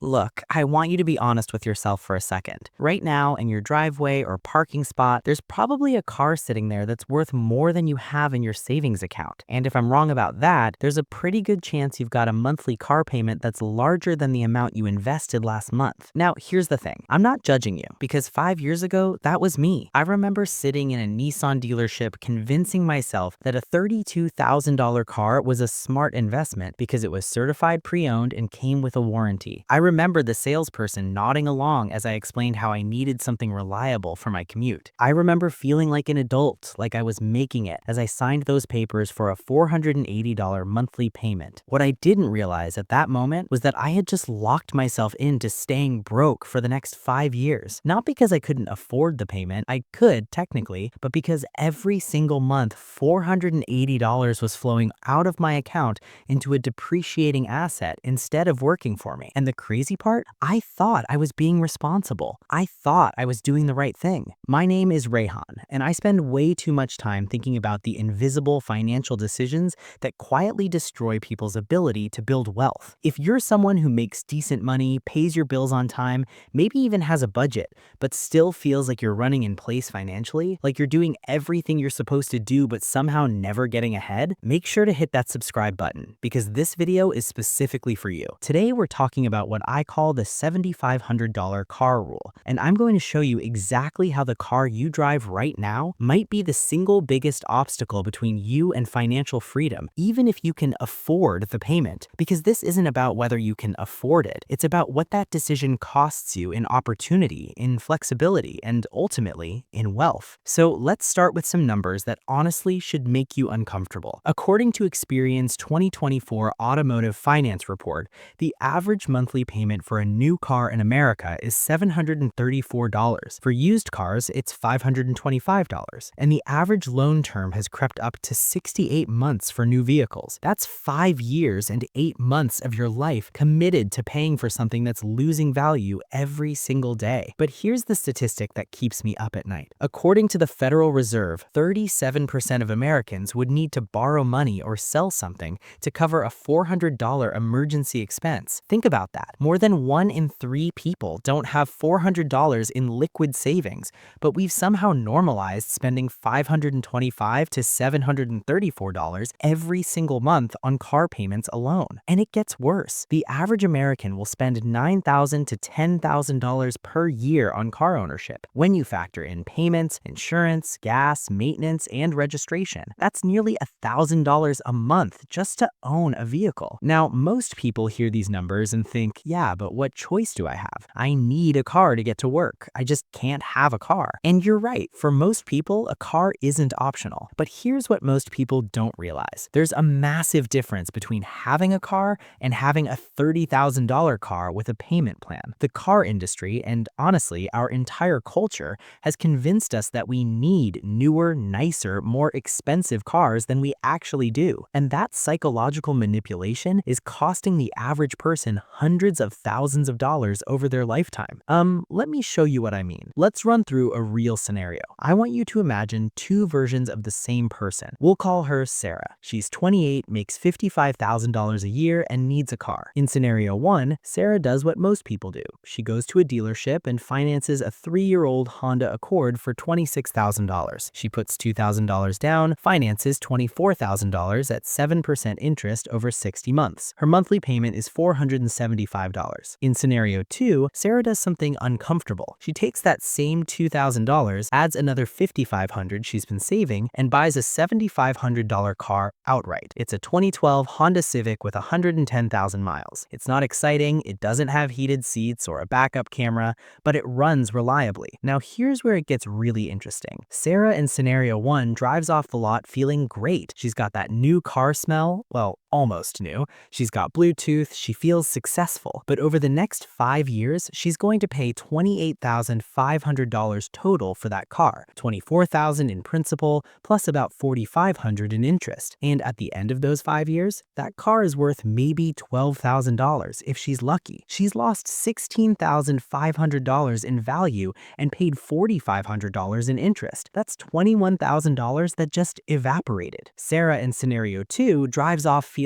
Look, I want you to be honest with yourself for a second. Right now, in your driveway or parking spot, there's probably a car sitting there that's worth more than you have in your savings account. And if I'm wrong about that, there's a pretty good chance you've got a monthly car payment that's larger than the amount you invested last month. Now, here's the thing. I'm not judging you, because 5 years ago, that was me. I remember sitting in a Nissan dealership convincing myself that a $32,000 car was a smart investment because it was certified pre-owned and came with a warranty. I remember the salesperson nodding along as I explained how I needed something reliable for my commute. I remember feeling like an adult, like I was making it, as I signed those papers for a $480 monthly payment. What I didn't realize at that moment was that I had just locked myself into staying broke for the next 5 years. Not because I couldn't afford the payment, I could technically, but because every single month $480 was flowing out of my account into a depreciating asset instead of working for me. And the crazy part, I thought I was being responsible. I thought I was doing the right thing. My name is Rayhan, and I spend way too much time thinking about the invisible financial decisions that quietly destroy people's ability to build wealth. If you're someone who makes decent money, pays your bills on time, maybe even has a budget, but still feels like you're running in place financially, like you're doing everything you're supposed to do but somehow never getting ahead, make sure to hit that subscribe button, because this video is specifically for you. Today we're talking about what I call the $7,500 car rule, and I'm going to show you exactly how the car you drive right now might be the single biggest obstacle between you and financial freedom, even if you can afford the payment. Because this isn't about whether you can afford it, it's about what that decision costs you in opportunity, in flexibility, and ultimately in wealth. So let's start with some numbers that honestly should make you uncomfortable. According to Experian's 2024 Automotive Finance Report, the average monthly payment for a new car in America is $734. For used cars, it's $525. And the average loan term has crept up to 68 months for new vehicles. That's 5 years and 8 months of your life committed to paying for something that's losing value every single day. But here's the statistic that keeps me up at night. According to the Federal Reserve, 37% of Americans would need to borrow money or sell something to cover a $400 emergency expense. Think about that. More than 1 in 3 people don't have $400 in liquid savings, but we've somehow normalized spending $525 to $734 every single month on car payments alone. And it gets worse. The average American will spend $9,000 to $10,000 per year on car ownership. When you factor in payments, insurance, gas, maintenance, and registration, that's nearly $1,000 a month just to own a vehicle. Now, most people hear these numbers and think, yeah, but what choice do I have? I need a car to get to work. I just can't have a car. And you're right. For most people, a car isn't optional. But here's what most people don't realize. There's a massive difference between having a car and having a $30,000 car with a payment plan. The car industry, and honestly, our entire culture, has convinced us that we need newer, nicer, more expensive cars than we actually do. And that psychological manipulation is costing the average person hundreds of thousands of dollars over their lifetime. Let me show you what I mean. Let's run through a real scenario. I want you to imagine 2 versions of the same person. We'll call her Sarah. She's 28, makes $55,000 a year, and needs a car. In scenario 1, Sarah does what most people do. She goes to a dealership and finances a 3-year-old Honda Accord for $26,000. She puts $2,000 down, finances $24,000 at 7% interest over 60 months. Her monthly payment is $475. In scenario 2, Sarah does something uncomfortable. She takes that same $2,000, adds another $5,500 she's been saving, and buys a $7,500 car outright. It's a 2012 Honda Civic with 110,000 miles. It's not exciting, it doesn't have heated seats or a backup camera, but it runs reliably. Now here's where it gets really interesting. Sarah in scenario 1 drives off the lot feeling great. She's got that new car smell, well, almost new. She's got Bluetooth, she feels successful. But over the next 5 years, she's going to pay $28,500 total for that car, $24,000 in principal, plus about $4,500 in interest. And at the end of those 5 years, that car is worth maybe $12,000 if she's lucky. She's lost $16,500 in value and paid $4,500 in interest. That's $21,000 that just evaporated. Sarah in scenario 2 drives off feeling,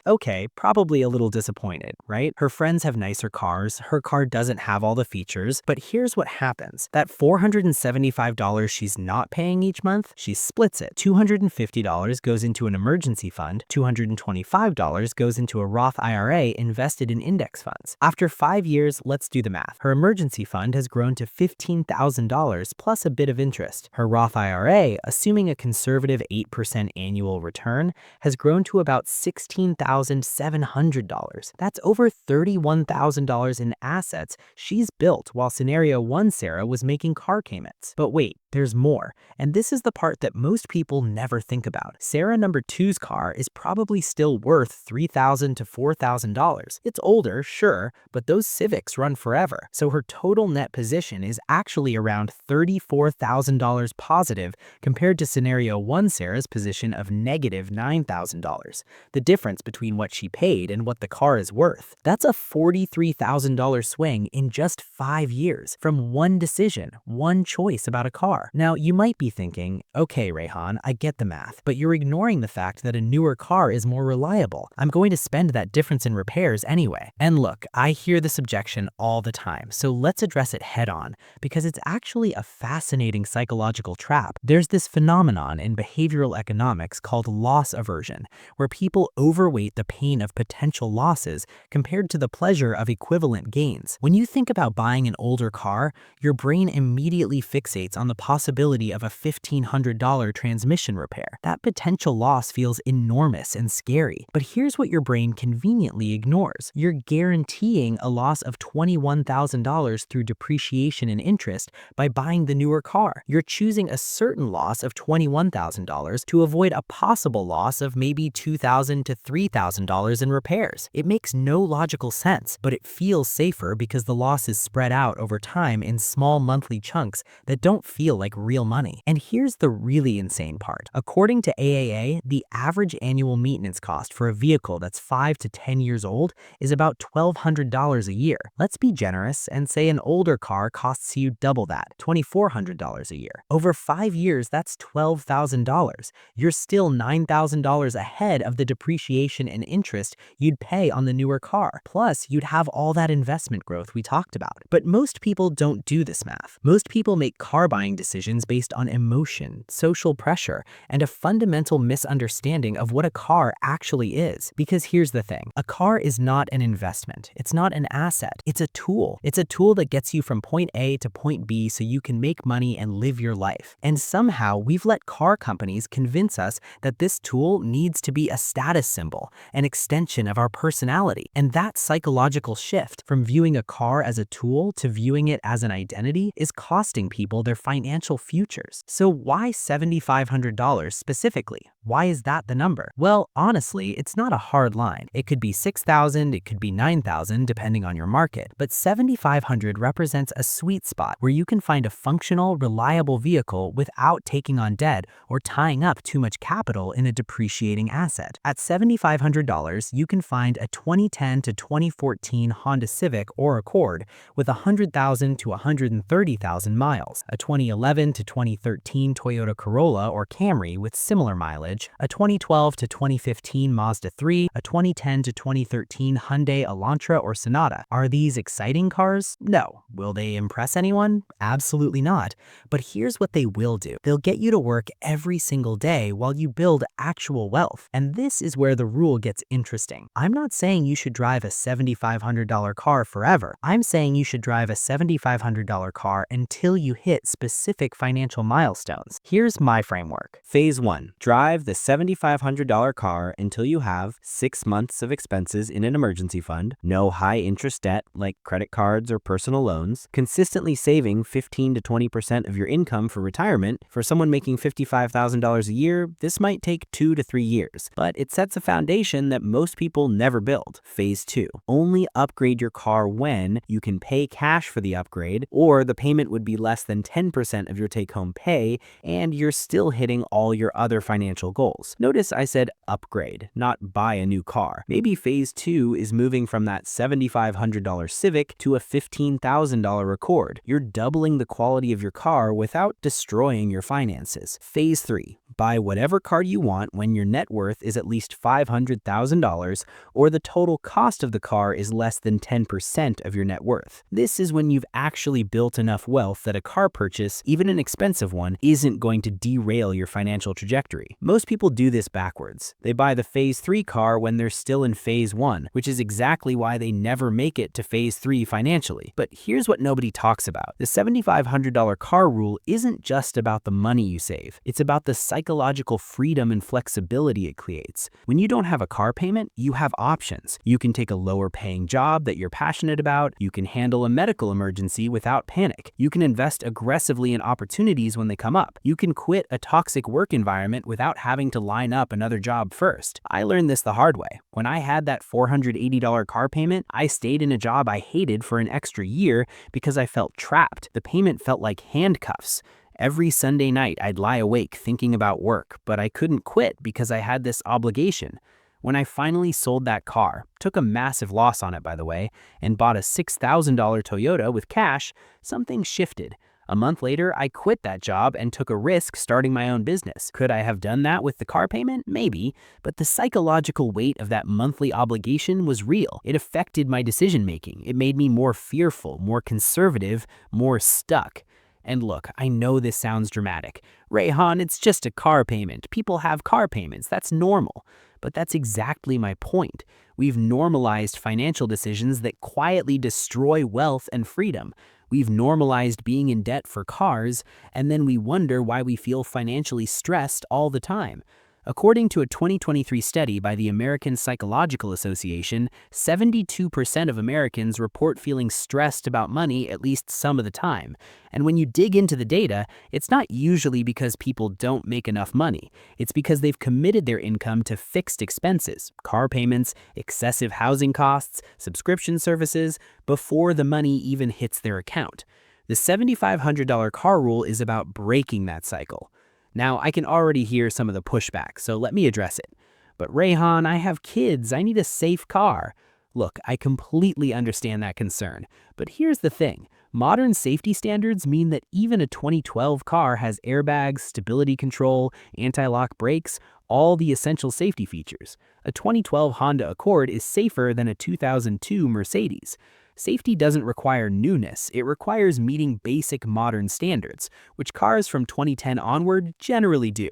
okay, probably a little disappointed, right? Her friends friends have nicer cars, her car doesn't have all the features, but here's what happens. That $475 she's not paying each month, she splits it. $250 goes into an emergency fund, $225 goes into a Roth IRA invested in index funds. After 5 years, let's do the math. Her emergency fund has grown to $15,000 plus a bit of interest. Her Roth IRA, assuming a conservative 8% annual return, has grown to about $16,700. That's over $31,000 in assets she's built while scenario 1 Sarah was making car payments. But wait, there's more. And this is the part that most people never think about. Sarah number 2's car is probably still worth $3,000 to $4,000. It's older, sure, but those Civics run forever. So her total net position is actually around $34,000 positive compared to scenario 1 Sarah's position of negative $9,000. The difference between what she paid and what the car is worth. That's a $43,000 swing in just 5 years from one decision, one choice about a car. Now, you might be thinking, okay, Rayhan, I get the math, but you're ignoring the fact that a newer car is more reliable. I'm going to spend that difference in repairs anyway. And look, I hear this objection all the time, so let's address it head on, because it's actually a fascinating psychological trap. There's this phenomenon in behavioral economics called loss aversion, where people overweight the pain of potential losses compared to the pleasure of equivalent gains. When you think about buying an older car, your brain immediately fixates on the possibility of a $1,500 transmission repair. That potential loss feels enormous and scary. But here's what your brain conveniently ignores. You're guaranteeing a loss of $21,000 through depreciation and interest by buying the newer car. You're choosing a certain loss of $21,000 to avoid a possible loss of maybe $2,000 to $3,000 in repairs. It makes no logical sense, but it feels safer because the loss is spread out over time in small monthly chunks that don't feel like real money. And here's the really insane part. According to AAA, the average annual maintenance cost for a vehicle that's 5 to 10 years old is about $1,200 a year. Let's be generous and say an older car costs you double that, $2,400 a year. Over 5 years, that's $12,000. You're still $9,000 ahead of the depreciation and interest you'd pay on the newer car. Plus, you'd have all that investment growth we talked about. But most people don't do this math. Most people make car buying decisions based on emotion, social pressure, and a fundamental misunderstanding of what a car actually is. Because here's the thing, a car is not an investment. It's not an asset. It's a tool. It's a tool that gets you from point A to point B so you can make money and live your life. And somehow we've let car companies convince us that this tool needs to be a status symbol, an extension of our personality. And that psychological shift from viewing a car as a tool to viewing it as an identity is costing people their financial futures. So why $7,500 specifically? Why is that the number? Well, honestly, it's not a hard line. It could be $6,000, it could be $9,000, depending on your market. But $7,500 represents a sweet spot where you can find a functional, reliable vehicle without taking on debt or tying up too much capital in a depreciating asset. At $7,500, you can find a 2010 to 2014 Honda Civic or Accord with 100,000 to 130,000 miles, a 2011 to 2013 Toyota Corolla or Camry with similar mileage, a 2012 to 2015 Mazda 3, a 2010 to 2013 Hyundai Elantra or Sonata. Are these exciting cars? No. Will they impress anyone? Absolutely not. But here's what they will do. They'll get you to work every single day while you build actual wealth. And this is where the rule gets interesting. I'm not saying you should drive a $7,500 car forever. I'm saying you should drive a $7,500 car until you hit specific financial milestones. Here's my framework. Phase 1. Drive the $7,500 car until you have 6 months of expenses in an emergency fund, no high interest debt like credit cards or personal loans, consistently saving 15 to 20% of your income for retirement. For someone making $55,000 a year, this might take 2 to 3 years, but it sets a foundation that most people never build. Phase 2. Only upgrade your car when you can pay cash for the upgrade, or the payment would be less than 10% 10% of your take-home pay, and you're still hitting all your other financial goals. Notice I said upgrade, not buy a new car. Maybe phase 2 is moving from that $7,500 Civic to a $15,000 Accord. You're doubling the quality of your car without destroying your finances. Phase 3. Buy whatever car you want when your net worth is at least $500,000 or the total cost of the car is less than 10% of your net worth. This is when you've actually built enough wealth that a car purchase, even an expensive one, isn't going to derail your financial trajectory. Most people do this backwards. They buy the phase 3 car when they're still in phase 1, which is exactly why they never make it to phase 3 financially. But here's what nobody talks about. The $7,500 car rule isn't just about the money you save. It's about the psychological freedom and flexibility it creates. When you don't have a car payment, you have options. You can take a lower paying job that you're passionate about. You can handle a medical emergency without panic. You can invest aggressively in opportunities when they come up. You can quit a toxic work environment without having to line up another job first. I learned this the hard way. When I had that $480 car payment, I stayed in a job I hated for an extra year because I felt trapped. The payment felt like handcuffs. Every Sunday night, I'd lie awake thinking about work, but I couldn't quit because I had this obligation. When I finally sold that car, took a massive loss on it by the way, and bought a $6,000 Toyota with cash, something shifted. A month later, I quit that job and took a risk starting my own business. Could I have done that with the car payment? Maybe, but the psychological weight of that monthly obligation was real. It affected my decision-making. It made me more fearful, more conservative, more stuck. And look, I know this sounds dramatic. Rayhan, it's just a car payment. People have car payments. That's normal. But that's exactly my point. We've normalized financial decisions that quietly destroy wealth and freedom. We've normalized being in debt for cars, and then we wonder why we feel financially stressed all the time. According to a 2023 study by the American Psychological Association, 72% of Americans report feeling stressed about money at least some of the time. And when you dig into the data, it's not usually because people don't make enough money. It's because they've committed their income to fixed expenses, car payments, excessive housing costs, subscription services, before the money even hits their account. The $7,500 car rule is about breaking that cycle. Now, I can already hear some of the pushback, so let me address it. But Rayhan, I have kids. I need a safe car. Look, I completely understand that concern. But here's the thing. Modern safety standards mean that even a 2012 car has airbags, stability control, anti-lock brakes, all the essential safety features. A 2012 Honda Accord is safer than a 2002 Mercedes. Safety doesn't require newness, it requires meeting basic modern standards, which cars from 2010 onward generally do.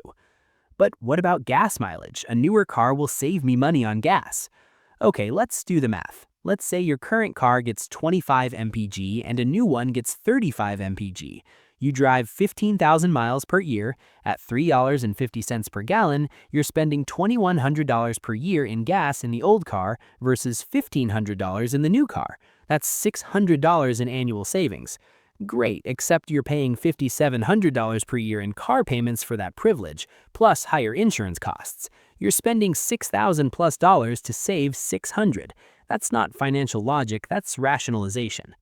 But what about gas mileage? A newer car will save me money on gas. Okay, let's do the math. Let's say your current car gets 25 mpg and a new one gets 35 mpg. You drive 15,000 miles per year. At $3.50 per gallon, you're spending $2,100 per year in gas in the old car versus $1,500 in the new car. That's $600 in annual savings. Great, except you're paying $5,700 per year in car payments for that privilege, plus higher insurance costs. You're spending $6,000+ to save $600. That's not financial logic, that's rationalization.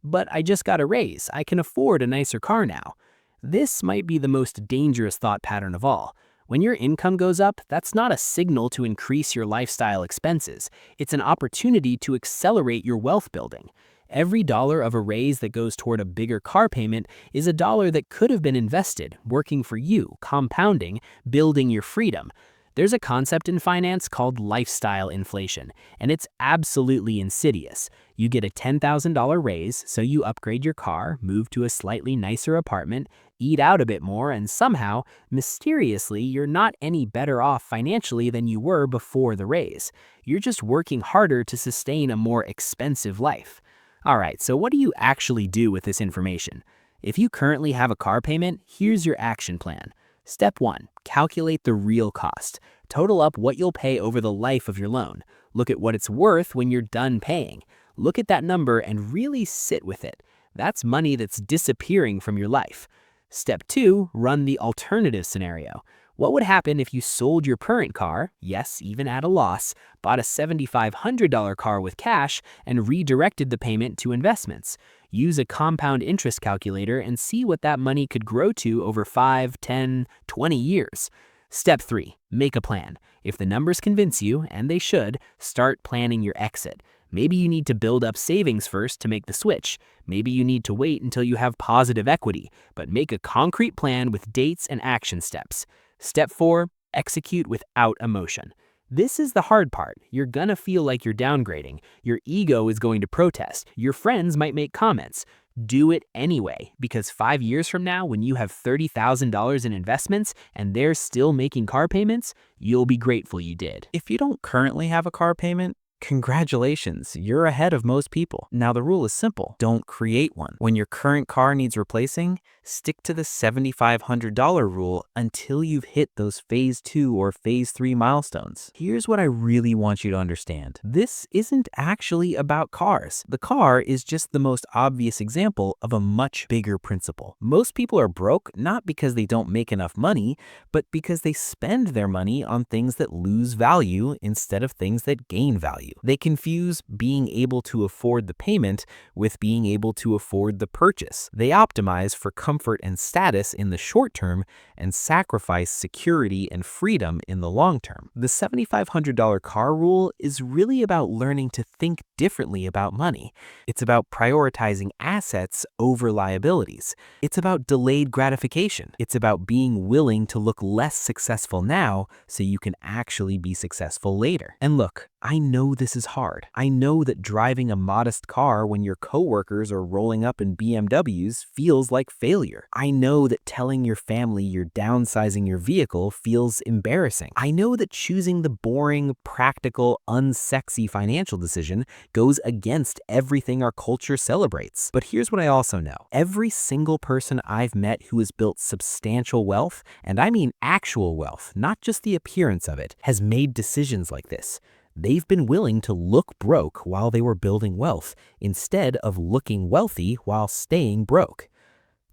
But I just got a raise. I can afford a nicer car now. This might be the most dangerous thought pattern of all. When your income goes up, that's not a signal to increase your lifestyle expenses. It's an opportunity to accelerate your wealth building. Every dollar of a raise that goes toward a bigger car payment is a dollar that could have been invested, working for you, compounding, building your freedom. There's a concept in finance called lifestyle inflation, and it's absolutely insidious. You get a $10,000 raise, so you upgrade your car, move to a slightly nicer apartment, eat out a bit more, and somehow, mysteriously, you're not any better off financially than you were before the raise. You're just working harder to sustain a more expensive life. All right, so what do you actually do with this information? If you currently have a car payment, here's your action plan. Step 1. Calculate the real cost. Total up what you'll pay over the life of your loan. Look at what it's worth when you're done paying. Look at that number and really sit with it. That's money that's disappearing from your life. Step 2. Run the alternative scenario. What would happen if you sold your current car, yes, even at a loss, bought a $7,500 car with cash, and redirected the payment to investments? Use a compound interest calculator and see what that money could grow to over 5, 10, 20 years. Step 3. Make a plan. If the numbers convince you, and they should, start planning your exit. Maybe you need to build up savings first to make the switch. Maybe you need to wait until you have positive equity, but make a concrete plan with dates and action steps. Step 4. Execute without emotion. This is the hard part. You're gonna feel like you're downgrading. Your ego is going to protest. Your friends might make comments. Do it anyway, because 5 years from now, when you have $30,000 in investments and they're still making car payments, you'll be grateful you did. If you don't currently have a car payment, congratulations, you're ahead of most people. Now the rule is simple, don't create one. When your current car needs replacing, stick to the $7,500 rule until you've hit those phase 2 or phase 3 milestones. Here's what I really want you to understand. This isn't actually about cars. The car is just the most obvious example of a much bigger principle. Most people are broke not because they don't make enough money, but because they spend their money on things that lose value instead of things that gain value. They confuse being able to afford the payment with being able to afford the purchase. They optimize for comfort and status in the short term and sacrifice security and freedom in the long term. The $7,500 car rule is really about learning to think differently about money. It's about prioritizing assets over liabilities. It's about delayed gratification. It's about being willing to look less successful now so you can actually be successful later. And look, I know this is hard. I know that driving a modest car when your coworkers are rolling up in BMWs feels like failure. I know that telling your family you're downsizing your vehicle feels embarrassing. I know that choosing the boring, practical, unsexy financial decision goes against everything our culture celebrates. But here's what I also know. Every single person I've met who has built substantial wealth, and I mean actual wealth, not just the appearance of it, has made decisions like this. They've been willing to look broke while they were building wealth, instead of looking wealthy while staying broke.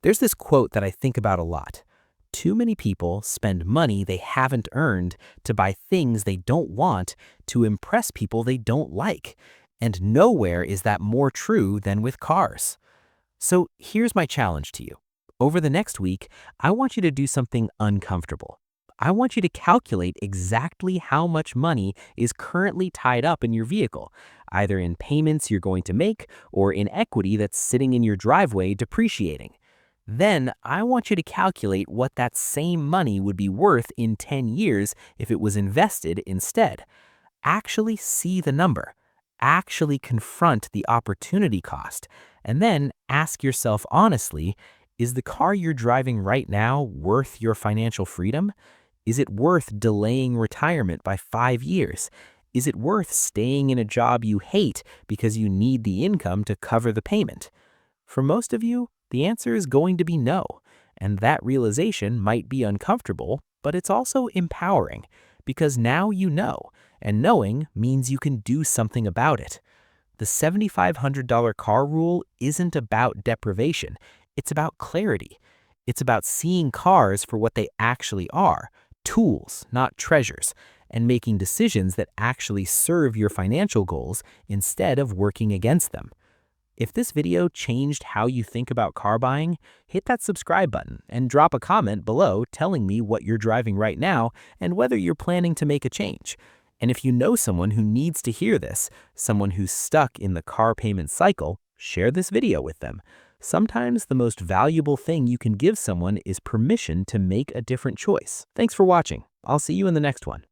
There's this quote that I think about a lot. Too many people spend money they haven't earned to buy things they don't want to impress people they don't like. And nowhere is that more true than with cars. So here's my challenge to you. Over the next week, I want you to do something uncomfortable. I want you to calculate exactly how much money is currently tied up in your vehicle, either in payments you're going to make or in equity that's sitting in your driveway depreciating. Then I want you to calculate what that same money would be worth in 10 years if it was invested instead. Actually see the number. Actually confront the opportunity cost. And then ask yourself honestly, is the car you're driving right now worth your financial freedom? Is it worth delaying retirement by 5 years? Is it worth staying in a job you hate because you need the income to cover the payment? For most of you, the answer is going to be no, and that realization might be uncomfortable, but it's also empowering, because now you know, and knowing means you can do something about it. The $7,500 car rule isn't about deprivation, it's about clarity. It's about seeing cars for what they actually are, tools, not treasures, and making decisions that actually serve your financial goals instead of working against them. If this video changed how you think about car buying, hit that subscribe button and drop a comment below telling me what you're driving right now and whether you're planning to make a change. And if you know someone who needs to hear this, someone who's stuck in the car payment cycle, share this video with them. Sometimes the most valuable thing you can give someone is permission to make a different choice. Thanks for watching. I'll see you in the next one.